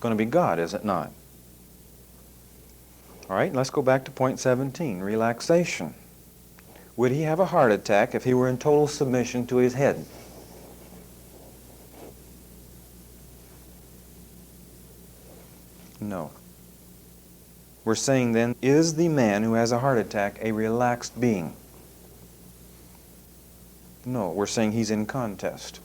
going to be God, is it not? All right, let's go back to point 17, relaxation. Would he have a heart attack if he were in total submission to his head? No. We're saying then, is the man who has a heart attack a relaxed being? No, we're saying he's in contest.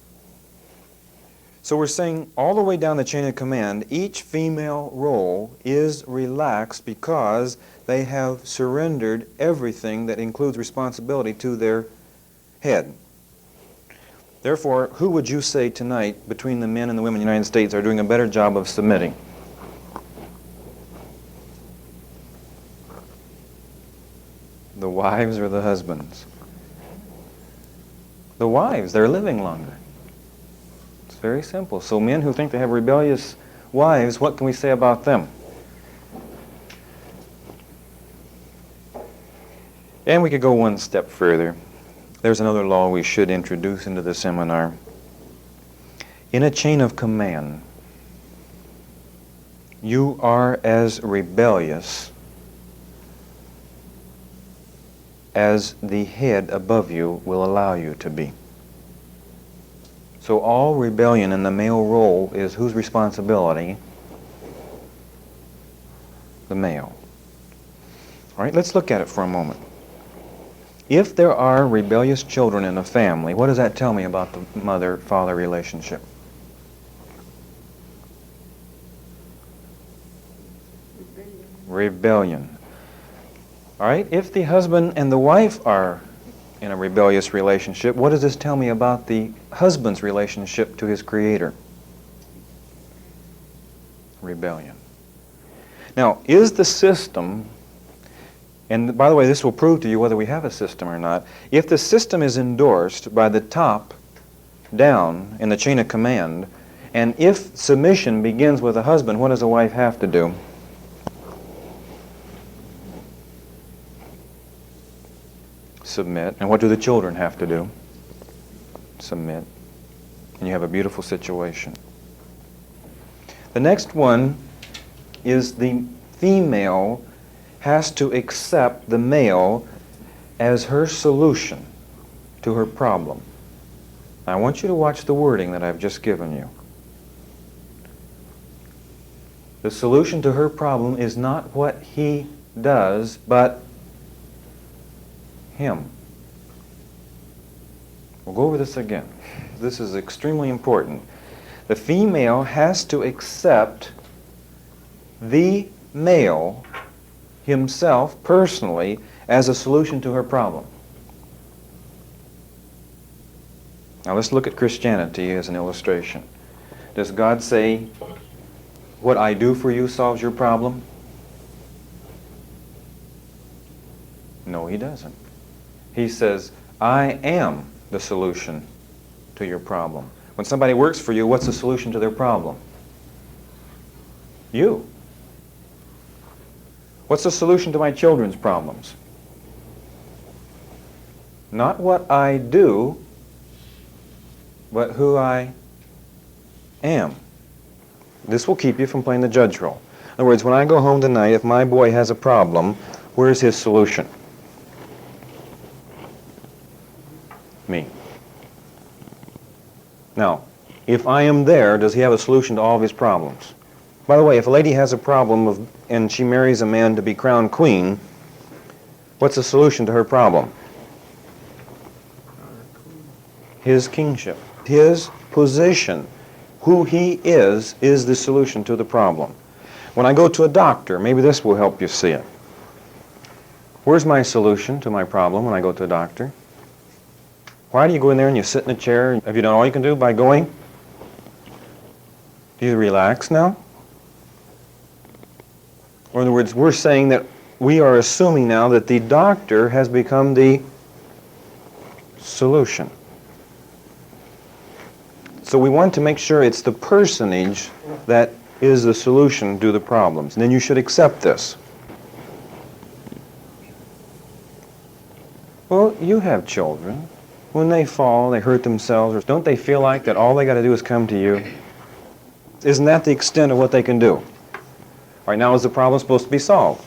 So we're saying all the way down the chain of command, each female role is relaxed because they have surrendered everything that includes responsibility to their head. Therefore, who would you say tonight, between the men and the women in the United States, are doing a better job of submitting? The wives or the husbands? The wives, they're living longer. It's very simple. So men who think they have rebellious wives, what can we say about them? And we could go one step further. There's another law we should introduce into the seminar. In a chain of command, you are as rebellious as the head above you will allow you to be. So all rebellion in the male role is whose responsibility? The male. All right, let's look at it for a moment. If there are rebellious children in a family, what does that tell me about the mother-father relationship? Rebellion. All right, if the husband and the wife are in a rebellious relationship, what does this tell me about the husband's relationship to his Creator? Rebellion. Now, is the system, and by the way, this will prove to you whether we have a system or not, if the system is endorsed by the top down in the chain of command, and if submission begins with the husband, what does a wife have to do? Submit. And what do the children have to do? Submit. And you have a beautiful situation. The next one is the female has to accept the male as her solution to her problem. Now, I want you to watch the wording that I've just given you. The solution to her problem is not what he does, but him. We'll go over this again. This is extremely important. The female has to accept the male himself personally as a solution to her problem. Now let's look at Christianity as an illustration. Does God say, what I do for you solves your problem? No, he doesn't. He says, I am the solution to your problem. When somebody works for you, what's the solution to their problem? You. What's the solution to my children's problems? Not what I do, but who I am. This will keep you from playing the judge role. In other words, when I go home tonight, if my boy has a problem, where's his solution? Me. Now, if I am there, does he have a solution to all of his problems? By the way, if a lady has a problem and she marries a man to be crowned queen, what's the solution to her problem? His kingship. His position, who he is the solution to the problem. When I go to a doctor, maybe this will help you see it. Where's my solution to my problem when I go to a doctor? Why do you go in there and you sit in a chair? Have you done all you can do by going? Do you relax now? Or in other words, we're saying that we are assuming now that the doctor has become the solution. So we want to make sure it's the personage that is the solution to the problems. And then you should accept this. Well, you have children. When they fall, they hurt themselves, or don't they feel like that all they got to do is come to you? Isn't that the extent of what they can do? All right, now is the problem supposed to be solved?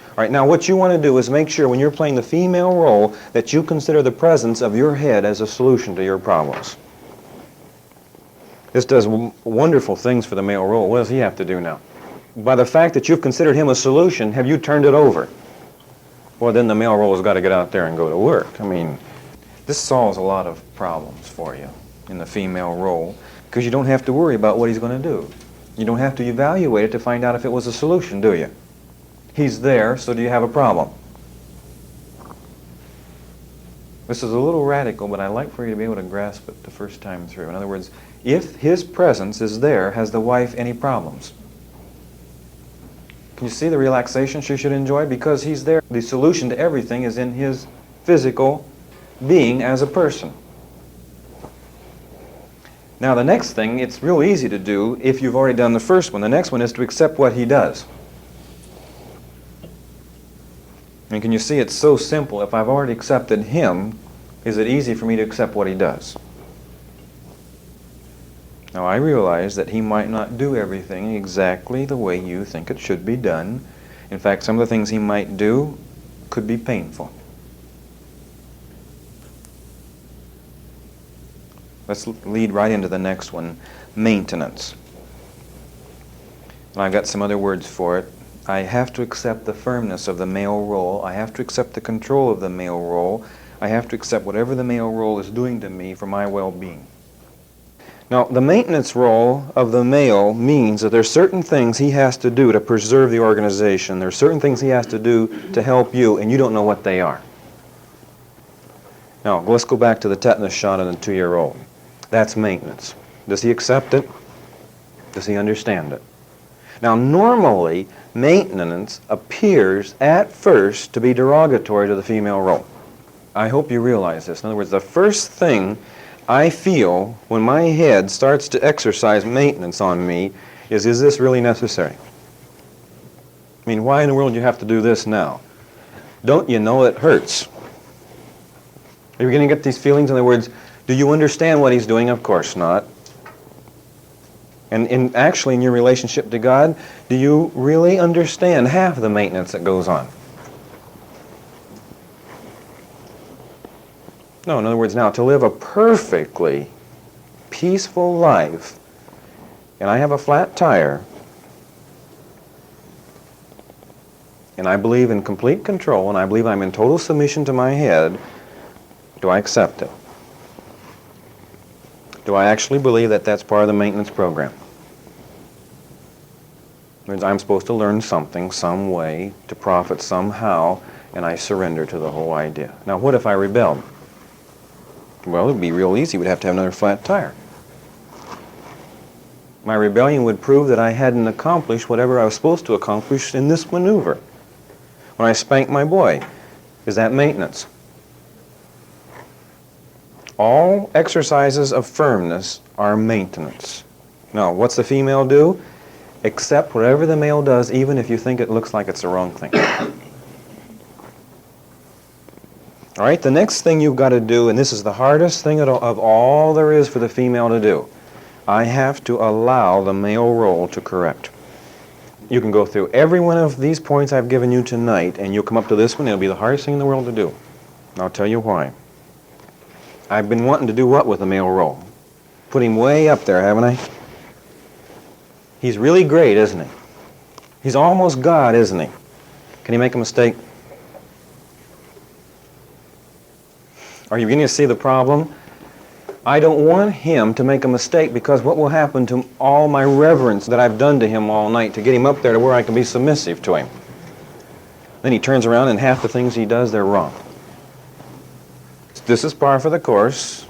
All right, now what you want to do is make sure when you're playing the female role that you consider the presence of your head as a solution to your problems. This does wonderful things for the male role. What does he have to do now? By the fact that you've considered him a solution, have you turned it over? Well, then the male role has got to get out there and go to work. I mean, this solves a lot of problems for you in the female role because you don't have to worry about what he's going to do. You don't have to evaluate it to find out if it was a solution, do you? He's there, so do you have a problem? This is a little radical, but I like for you to be able to grasp it the first time through. In other words, if his presence is there, has the wife any problems? Can you see the relaxation she should enjoy? Because he's there. The solution to everything is in his physical being as a person. Now the next thing, it's real easy to do if you've already done the first one. The next one is to accept what he does. And can you see it's so simple? If I've already accepted him, is it easy for me to accept what he does? Now I realize that he might not do everything exactly the way you think it should be done. In fact, some of the things he might do could be painful. Let's lead right into the next one, maintenance. And I've got some other words for it. I have to accept the firmness of the male role. I have to accept the control of the male role. I have to accept whatever the male role is doing to me for my well-being. Now, the maintenance role of the male means that there's certain things he has to do to preserve the organization. There's certain things he has to do to help you, and you don't know what they are. Now, let's go back to the tetanus shot on a 2-year-old. That's maintenance. Does he accept it? Does he understand it? Now, normally, maintenance appears at first to be derogatory to the female role. I hope you realize this. In other words, the first thing I feel when my head starts to exercise maintenance on me is this really necessary? I mean, why in the world do you have to do this now? Don't you know it hurts? Are you going to get these feelings? In other words, do you understand what he's doing? Of course not. And actually, in your relationship to God, do you really understand half the maintenance that goes on? No, in other words, now, to live a perfectly peaceful life, and I have a flat tire, and I believe in complete control, and I believe I'm in total submission to my head, do I accept it? Do I actually believe that that's part of the maintenance program? It means I'm supposed to learn something, some way, to profit somehow, and I surrender to the whole idea. Now, what if I rebelled? Well, it would be real easy. We'd have to have another flat tire. My rebellion would prove that I hadn't accomplished whatever I was supposed to accomplish in this maneuver. When I spank my boy, is that maintenance? All exercises of firmness are maintenance. Now, what's the female do? Accept whatever the male does, even if you think it looks like it's the wrong thing. All right, the next thing you've got to do, and this is the hardest thing of all there is for the female to do, I have to allow the male role to correct. You can go through every one of these points I've given you tonight, and you'll come up to this one, it'll be the hardest thing in the world to do. And I'll tell you why. I've been wanting to do what with the male role? Put him way up there, haven't I? He's really great, isn't he? He's almost God, isn't he? Can he make a mistake? Are you beginning to see the problem? I don't want him to make a mistake, because what will happen to all my reverence that I've done to him all night to get him up there to where I can be submissive to him? Then he turns around and half the things he does, they're wrong. This is par for the course.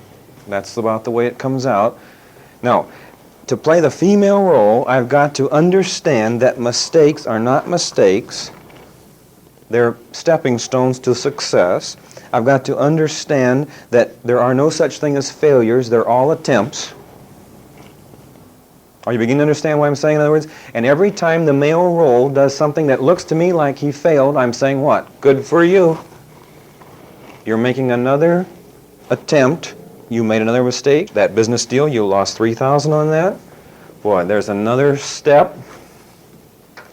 That's about the way it comes out. Now, to play the female role, I've got to understand that mistakes are not mistakes. They're stepping stones to success. I've got to understand that there are no such thing as failures. They're all attempts. Are you beginning to understand what I'm saying, in other words? And every time the male role does something that looks to me like he failed, I'm saying what? Good for you. You're making another attempt. You made another mistake. That business deal, you lost $3,000 on that. Boy, there's another step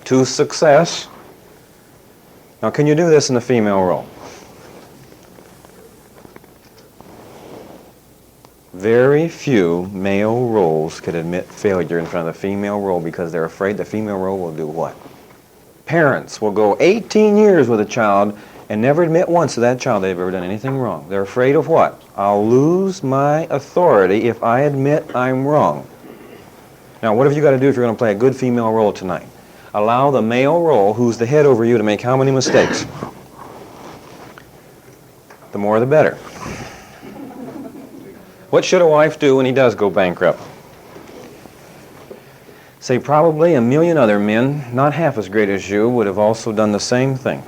to success. Now, can you do this in the female role? Very few male roles could admit failure in front of the female role because they're afraid the female role will do what? Parents will go 18 years with a child and never admit once to that child they've ever done anything wrong. They're afraid of what? I'll lose my authority if I admit I'm wrong. Now, what have you got to do if you're going to play a good female role tonight? Allow the male role, who's the head over you, to make how many mistakes? The more the better. What should a wife do when he does go bankrupt? Say probably a million other men, not half as great as you, would have also done the same thing.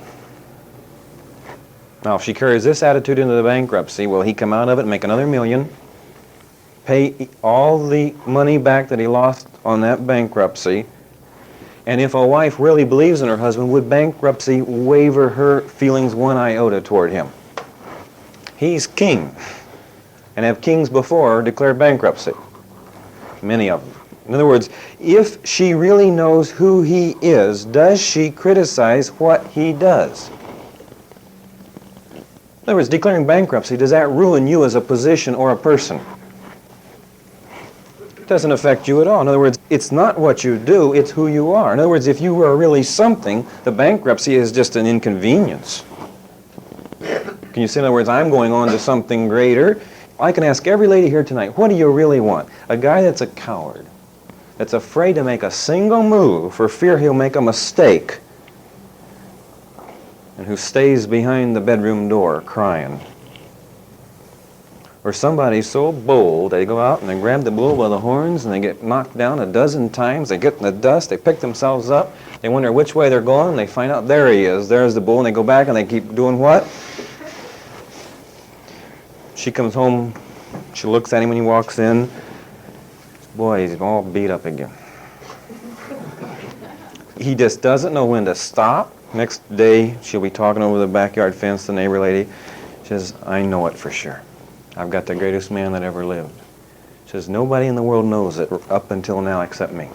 Now, if she carries this attitude into the bankruptcy, will he come out of it and make another million, pay all the money back that he lost on that bankruptcy? And if a wife really believes in her husband, would bankruptcy waver her feelings one iota toward him? He's king. And have kings before declared bankruptcy? Many of them. In other words, if she really knows who he is, does she criticize what he does? In other words, declaring bankruptcy, does that ruin you as a position or a person? It doesn't affect you at all. In other words, it's not what you do, it's who you are. In other words, if you were really something, the bankruptcy is just an inconvenience. Can you say, in other words, I'm going on to something greater? I can ask every lady here tonight, what do you really want? A guy that's a coward, that's afraid to make a single move for fear he'll make a mistake, and who stays behind the bedroom door crying. Or somebody so bold, they go out and they grab the bull by the horns and they get knocked down a dozen times, they get in the dust, they pick themselves up, they wonder which way they're going, and they find out there he is, there's the bull, and they go back and they keep doing what? She comes home, she looks at him when he walks in. Boy, he's all beat up again. He just doesn't know when to stop. Next day, she'll be talking over the backyard fence, the neighbor lady. She says, I know it for sure. I've got the greatest man that ever lived. She says, nobody in the world knows it up until now except me.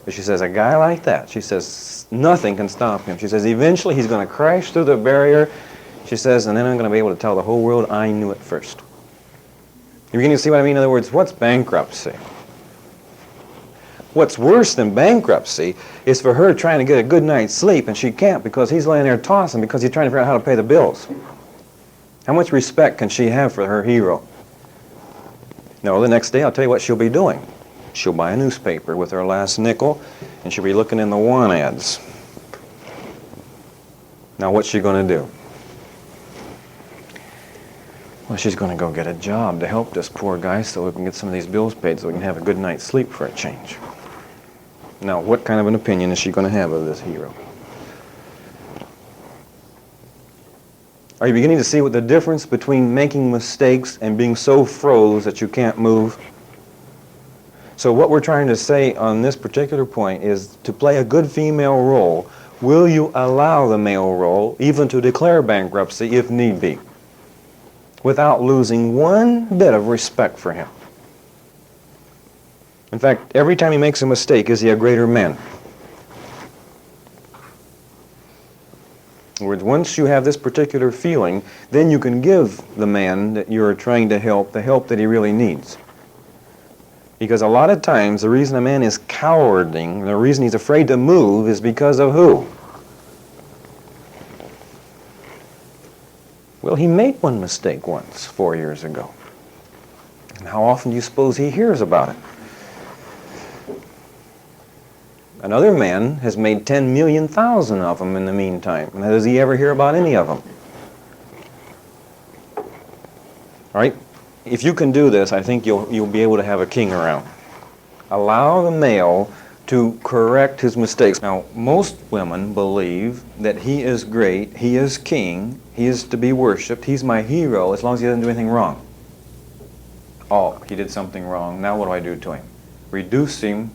But she says, a guy like that, she says, nothing can stop him. She says, eventually he's going to crash through the barrier. She says, and then I'm going to be able to tell the whole world I knew it first. You begin to see what I mean? In other words, what's bankruptcy? What's worse than bankruptcy is for her trying to get a good night's sleep and she can't because he's laying there tossing because he's trying to figure out how to pay the bills. How much respect can she have for her hero? No, the next day I'll tell you what she'll be doing. She'll buy a newspaper with her last nickel and she'll be looking in the want ads. Now what's she going to do? Well, she's going to go get a job to help this poor guy so we can get some of these bills paid so we can have a good night's sleep for a change. Now, what kind of an opinion is she going to have of this hero? Are you beginning to see what the difference between making mistakes and being so froze that you can't move? So what we're trying to say on this particular point is to play a good female role, will you allow the male role even to declare bankruptcy if need be, without losing one bit of respect for him? In fact, every time he makes a mistake, is he a greater man? In other words, once you have this particular feeling, then you can give the man that you're trying to help the help that he really needs. Because a lot of times, the reason a man is cowarding, the reason he's afraid to move is because of who? Well, he made one mistake once, 4 years ago. And how often do you suppose he hears about it? Another man has made 10 million thousand of them in the meantime. And does he ever hear about any of them? All right? If you can do this, I think you'll be able to have a king around. Allow the male to correct his mistakes. Now, most women believe that he is great, he is king, he is to be worshipped, he's my hero as long as he doesn't do anything wrong. Oh, he did something wrong, now what do I do to him? Reduce him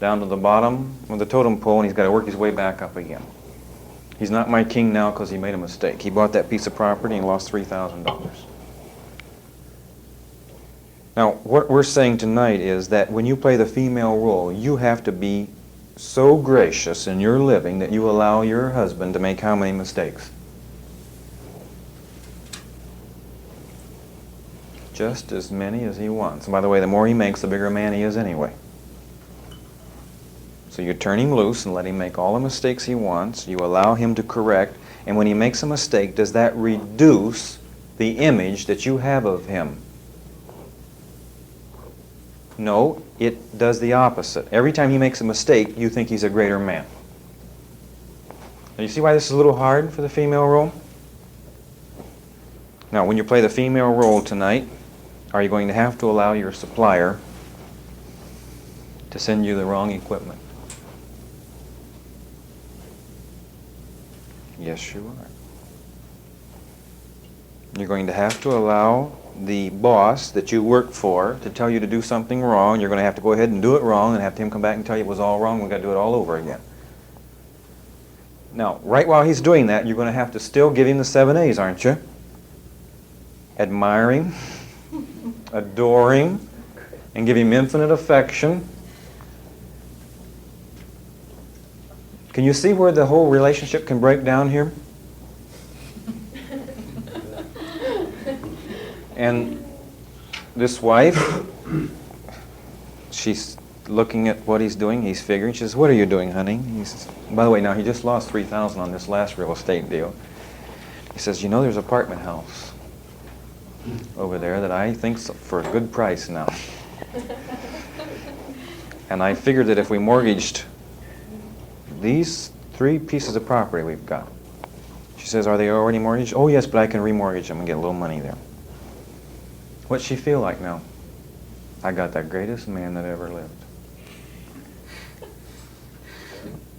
down to the bottom of the totem pole and he's got to work his way back up again. He's not my king now because he made a mistake. He bought that piece of property and lost $3,000. In Now, what we're saying tonight is that when you play the female role, you have to be so gracious in your living that you allow your husband to make how many mistakes? Just as many as he wants. And by the way, the more he makes, the bigger a man he is anyway. So you turn him loose and let him make all the mistakes he wants. You allow him to correct. And when he makes a mistake, does that reduce the image that you have of him? No, it does the opposite. Every time he makes a mistake, you think he's a greater man. Now, you see why this is a little hard for the female role? Now, when you play the female role tonight, are you going to have to allow your supplier to send you the wrong equipment? Yes, you are. You're going to have to allow the boss that you work for to tell you to do something wrong. You're going to have to go ahead and do it wrong and have him come back and tell you it was all wrong. We've got to do it all over again. Now, right while he's doing that, you're going to have to still give him the 7 A's, aren't you? Admire him, adore him, and give him infinite affection. Can you see where the whole relationship can break down here? And this wife, she's looking at what he's doing. He's figuring. She says, "What are you doing, honey?" He says, by the way, now he just lost $3,000 on this last real estate deal. He says, "You know, there's an apartment house over there that I think's for a good price now. And I figured that if we mortgaged these 3 pieces of property we've got." She says, "Are they already mortgaged?" "Oh, yes, but I can remortgage them and get a little money there." What's she feel like now? I got the greatest man that ever lived.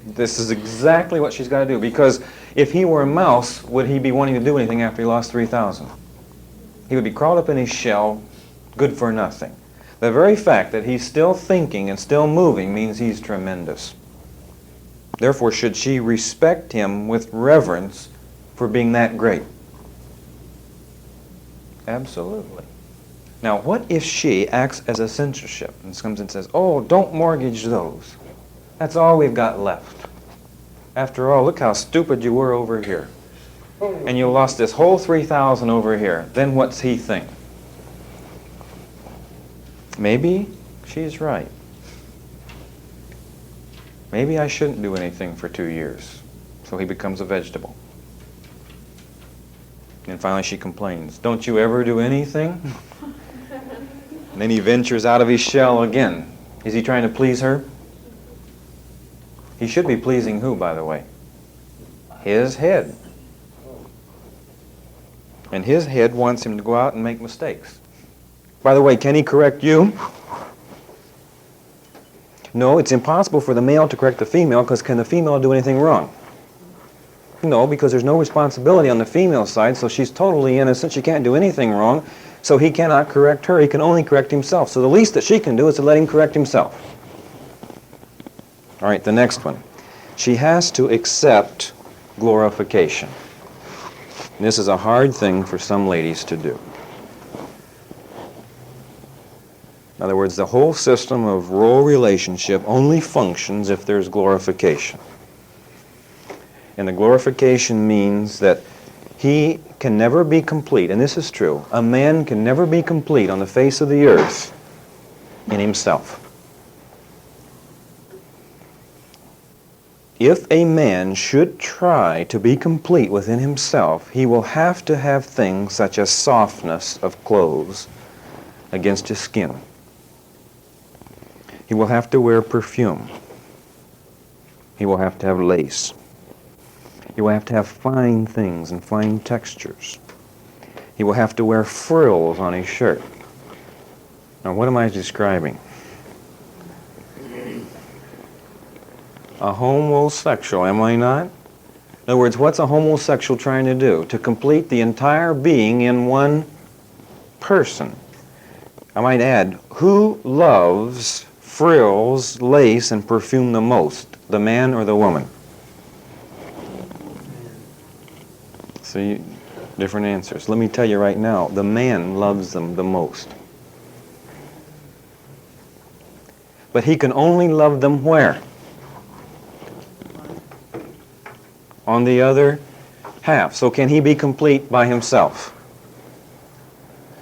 This is exactly what she's got to do, because if he were a mouse, would he be wanting to do anything after he lost $3,000? He would be crawled up in his shell, good for nothing. The very fact that he's still thinking and still moving means he's tremendous. Therefore, should she respect him with reverence for being that great? Absolutely. Now, what if she acts as a censorship and comes and says, "Oh, don't mortgage those. That's all we've got left. After all, look how stupid you were over here. And you lost this whole $3,000 over here." Then what's he think? Maybe she's right. Maybe I shouldn't do anything for 2 years. So he becomes a vegetable. And finally she complains, "Don't you ever do anything?" And then he ventures out of his shell again. Is he trying to please her? He should be pleasing who, by the way? His head. And his head wants him to go out and make mistakes. By the way, can he correct you? No, it's impossible for the male to correct the female, because can the female do anything wrong? No, because there's no responsibility on the female side, so she's totally innocent. She can't do anything wrong, so he cannot correct her. He can only correct himself. So the least that she can do is to let him correct himself. All right, the next one. She has to accept glorification. And this is a hard thing for some ladies to do. In other words, the whole system of role relationship only functions if there's glorification. And the glorification means that he can never be complete, and this is true. A man can never be complete on the face of the earth in himself. If a man should try to be complete within himself, he will have to have things such as softness of clothes against his skin. He will have to wear perfume. He will have to have lace. He will have to have fine things and fine textures. He will have to wear frills on his shirt. Now, what am I describing? A homosexual, am I not? In other words, what's a homosexual trying to do? To complete the entire being in one person. I might add, who loves frills, lace, and perfume the most? The man or the woman? See, different answers. Let me tell you right now, the man loves them the most. But he can only love them where? On the other half. So can he be complete by himself?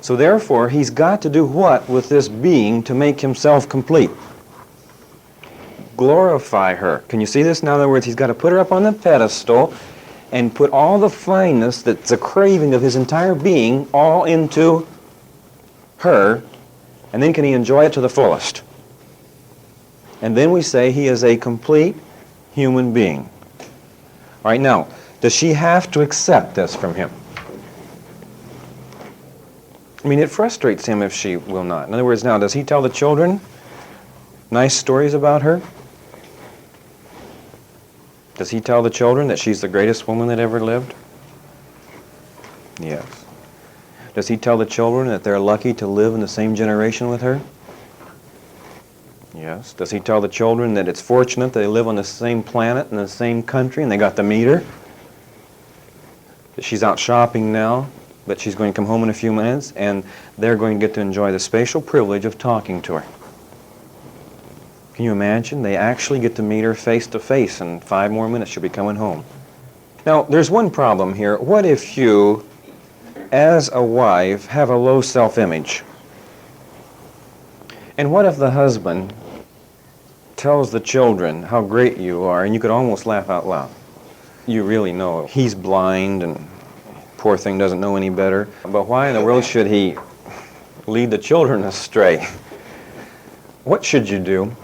So therefore, he's got to do what with this being to make himself complete? Glorify her. Can you see this? In other words, he's got to put her up on the pedestal and put all the fineness that's a craving of his entire being all into her, and then can he enjoy it to the fullest? And then we say he is a complete human being. All right, now, does she have to accept this from him? I mean, it frustrates him if she will not. In other words, now, does he tell the children nice stories about her? Does he tell the children that she's the greatest woman that ever lived? Yes. Does he tell the children that they're lucky to live in the same generation with her? Yes. Does he tell the children that it's fortunate they live on the same planet in the same country and they got to meet her? That she's out shopping now, but she's going to come home in a few minutes and they're going to get to enjoy the spatial privilege of talking to her. Can you imagine? They actually get to meet her face to face. In 5 more minutes she'll be coming home. Now, there's one problem here. What if you, as a wife, have a low self-image? And what if the husband tells the children how great you are, and you could almost laugh out loud? You really know he's blind and poor thing doesn't know any better. But why in the world should he lead the children astray? What should you do?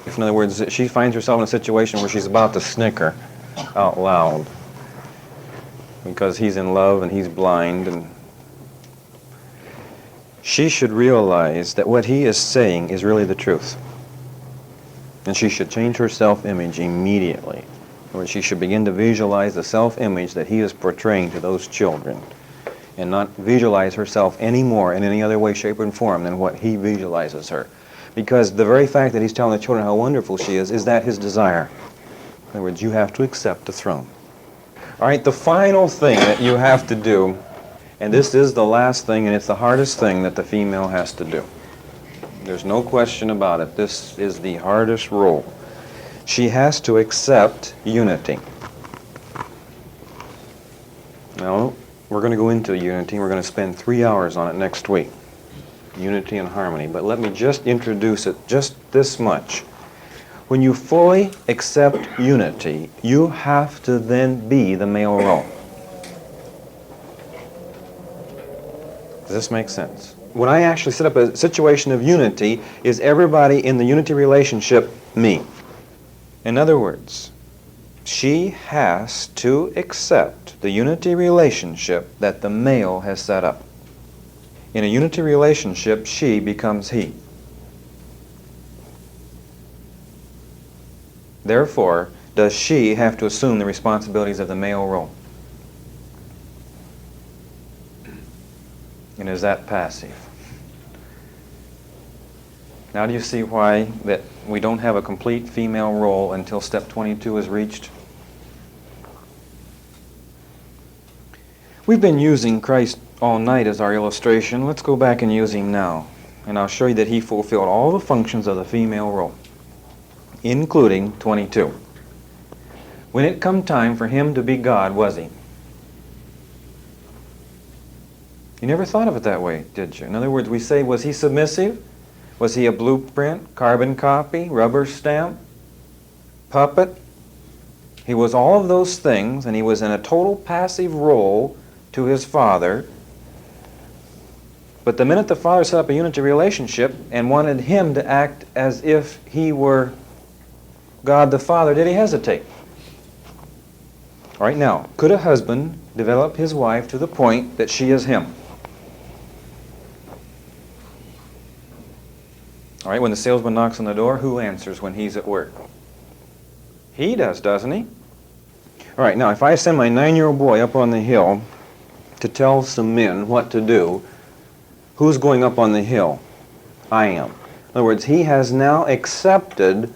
If, in other words, she finds herself in a situation where she's about to snicker out loud because he's in love and he's blind, and she should realize that what he is saying is really the truth. And she should change her self-image immediately. Or she should begin to visualize the self-image that he is portraying to those children and not visualize herself any more in any other way, shape, or form than what he visualizes her. Because the very fact that he's telling the children how wonderful she is that his desire? In other words, you have to accept the throne. All right, the final thing that you have to do, and this is the last thing, and it's the hardest thing that the female has to do. There's no question about it. This is the hardest role. She has to accept unity. Now, we're going to go into unity. We're going to spend 3 hours on it next week. Unity and harmony. But let me just introduce it just this much. When you fully accept unity, you have to then be the male role. Does this make sense? When I actually set up a situation of unity, is everybody in the unity relationship me? In other words, she has to accept the unity relationship that the male has set up. In a unity relationship, she becomes he. Therefore, does she have to assume the responsibilities of the male role? And is that passive? Now do you see why that we don't have a complete female role until step 22 is reached? We've been using Christ all night as our illustration. Let's go back and use him now. And I'll show you that he fulfilled all the functions of the female role, including 22. When it come time for him to be God, was he? You never thought of it that way, did you? In other words, we say, was he submissive? Was he a blueprint, carbon copy, rubber stamp, puppet? He was all of those things, and he was in a total passive role to his Father. But the minute the Father set up a unity relationship and wanted him to act as if he were God the Father, did he hesitate? All right, now, could a husband develop his wife to the point that she is him? All right, when the salesman knocks on the door, who answers when he's at work? He does, doesn't he? All right, now, if I send my 9-year-old boy up on the hill to tell some men what to do, who's going up on the hill? I am. In other words, he has now accepted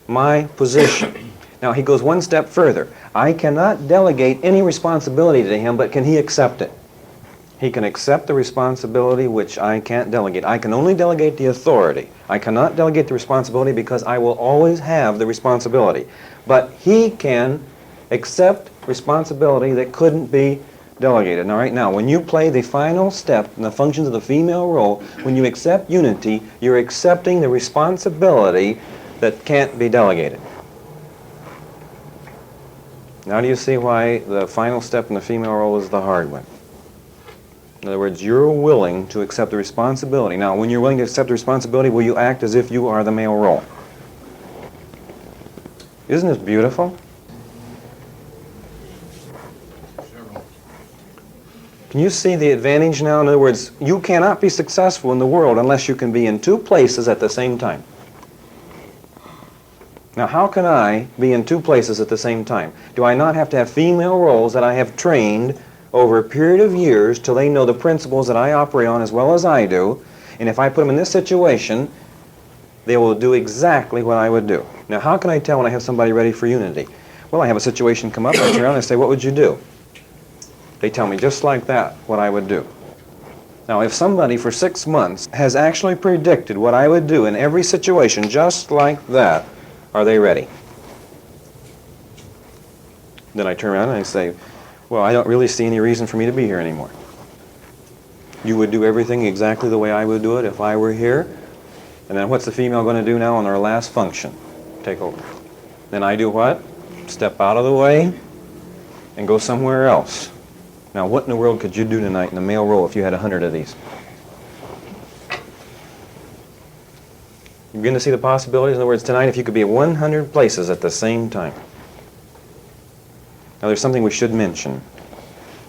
my position. Now, he goes one step further. I cannot delegate any responsibility to him, but can he accept it? He can accept the responsibility which I can't delegate. I can only delegate the authority. I cannot delegate the responsibility because I will always have the responsibility. But he can accept responsibility that couldn't be delegated. All right, now, when you play the final step in the functions of the female role, when you accept unity, you're accepting the responsibility that can't be delegated. Now do you see why the final step in the female role is the hard one? In other words, you're willing to accept the responsibility. Now, when you're willing to accept the responsibility, will you act as if you are the male role? Isn't this beautiful? Can you see the advantage now? In other words, you cannot be successful in the world unless you can be in two places at the same time. Now, how can I be in two places at the same time? Do I not have to have female roles that I have trained over a period of years till they know the principles that I operate on as well as I do? And if I put them in this situation, they will do exactly what I would do. Now, how can I tell when I have somebody ready for unity? Well, I have a situation come up, I turn around and I say, what would you do? They tell me just like that what I would do. Now, if somebody for 6 months has actually predicted what I would do in every situation just like that, are they ready? Then I turn around and I say, well, I don't really see any reason for me to be here anymore. You would do everything exactly the way I would do it if I were here. And then what's the female going to do now on her last function? Take over. Then I do what? Step out of the way and go somewhere else. Now, what in the world could you do tonight in the male role if you had 100 of these? You begin to see the possibilities? In other words, tonight if you could be at 100 places at the same time. Now, there's something we should mention.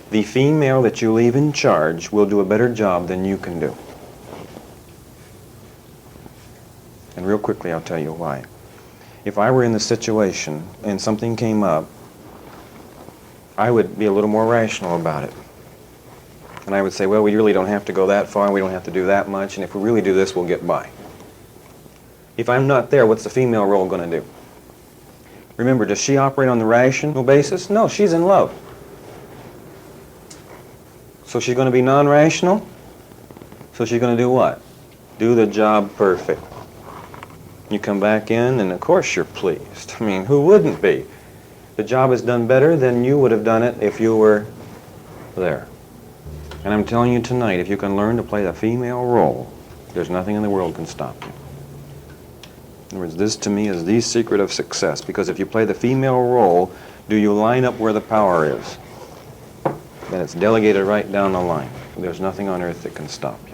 The female that you leave in charge will do a better job than you can do. And real quickly, I'll tell you why. If I were in the situation and something came up, I would be a little more rational about it. And I would say, well, we really don't have to go that far, and we don't have to do that much, and if we really do this, we'll get by. If I'm not there, what's the female role going to do? Remember, does she operate on the rational basis? No, she's in love. So she's going to be non-rational? So she's going to do what? Do the job perfect. You come back in, and of course you're pleased. I mean, who wouldn't be? The job is done better than you would have done it if you were there. And I'm telling you tonight, if you can learn to play the female role, there's nothing in the world can stop you. In other words, this to me is the secret of success, because if you play the female role, do you line up where the power is? Then it's delegated right down the line. There's nothing on earth that can stop you.